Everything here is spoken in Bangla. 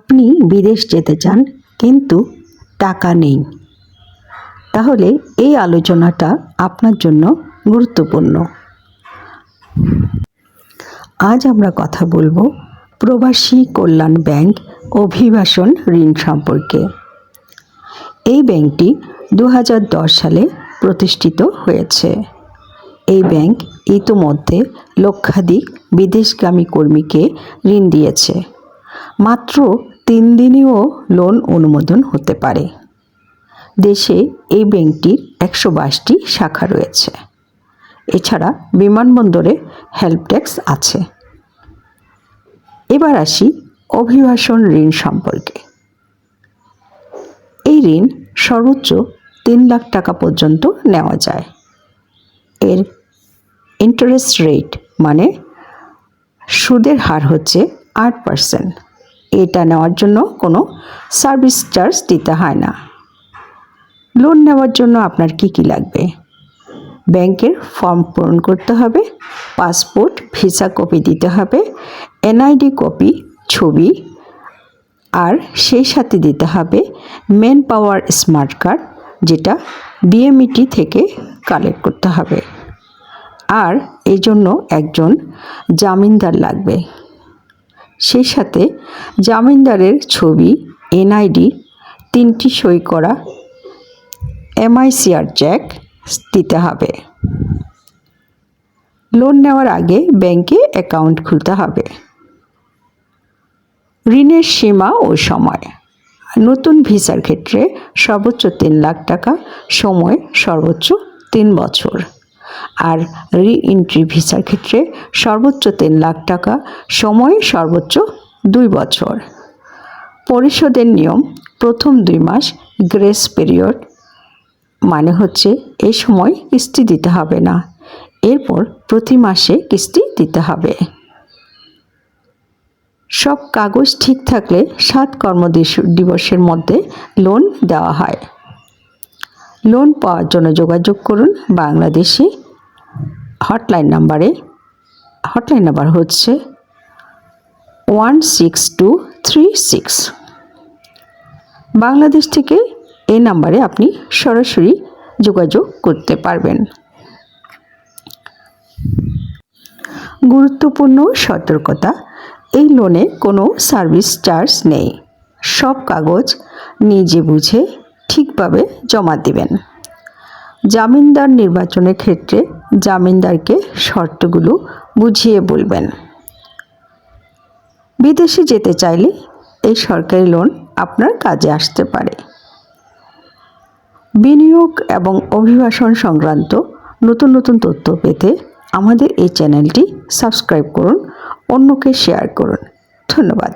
আপনি বিদেশ যেতে চান কিন্তু টাকা নেই, তাহলে এই আলোচনাটা আপনার জন্য গুরুত্বপূর্ণ। আজ আমরা কথা বলবো প্রবাসী কল্যাণ ব্যাংক অভিবাসন ঋণ সম্পর্কে। এই ব্যাংকটি 2010 সালে প্রতিষ্ঠিত হয়েছে। এই ব্যাংক ইতোমধ্যে লক্ষাধিক বিদেশগামী কর্মীকে ঋণ দিয়েছে। মাত্র 3 দিনেও লোন অনুমোদন হতে পারে। দেশে এই ব্যাংকটির 122টি শাখা রয়েছে। এছাড়া বিমানবন্দরে হেল্প ডেস্ক আছে। এবার আসি অভিবাসন ঋণ সম্পর্কে। এই ঋণ সর্বোচ্চ 3 লাখ টাকা পর্যন্ত নেওয়া যায়। এর ইন্টারেস্ট রেট মানে সুদের হার হচ্ছে 8%। এটা নেওয়ার জন্য কোনো সার্ভিস চার্জ দিতে হয় না। লোন নেওয়ার জন্য আপনার কি লাগবে? ব্যাংকের ফর্ম পূরণ করতে হবে, পাসপোর্ট ভিসা কপি দিতে হবে, এনআইডি কপি, ছবি, আর সেই সাথে দিতে হবে মেন পাওয়ার স্মার্ট কার্ড, যেটা বিএমইটি থেকে কালেক্ট করতে হবে। আর এই জন্য একজন জামিনদার লাগবে। সেই সাথে জামিনদারের ছবি, এনআইডি, 3টি সই করা এমআইসিআর চেক দিতে হবে। লোন নেওয়ার আগে ব্যাংকে অ্যাকাউন্ট খুলতে হবে। ঋণের সীমা ও সময়। নতুন ভিসার ক্ষেত্রে সর্বোচ্চ 3 লাখ টাকা, সময় সর্বোচ্চ 3 বছর। আর রি-এন্ট্রি ভিসার ক্ষেত্রে সর্বোচ্চ 3 লাখ টাকা, সময় সর্বোচ্চ 2 বছর। পরিশোধের নিয়ম: প্রথম 2 মাস গ্রেস পিরিয়ড, মানে হচ্ছে এই সময় কিস্তি দিতে হবে না। এরপর প্রতি মাসে কিস্তি দিতে হবে। সব কাগজ ঠিক থাকলে 7 কর্মদিবসের মধ্যে লোন দেওয়া হয়। লোন পাওয়ার জন্য যোগাযোগ করুন বাংলাদেশি হটলাইন নাম্বারে। হটলাইন নাম্বার হচ্ছে 16236। বাংলাদেশ থেকে এই নাম্বারে আপনি সরাসরি যোগাযোগ করতে পারবেন। গুরুত্বপূর্ণ সতর্কতা: এই লোনে কোনো সার্ভিস চার্জ নেই। সব কাগজ নিজে বুঝে ঠিকভাবে জমা দিবেন। জামিনদার নির্বাচনের ক্ষেত্রে জামিনদারকে শর্তগুলো বুঝিয়ে বলবেন। বিদেশে যেতে চাইলে এই সরকারি লোন আপনার কাজে আসতে পারে। বিনিয়োগ এবং অভিবাসন সংক্রান্ত নতুন নতুন তথ্য পেতে আমাদের এই চ্যানেলটি সাবস্ক্রাইব করুন, অন্যকে শেয়ার করুন। ধন্যবাদ।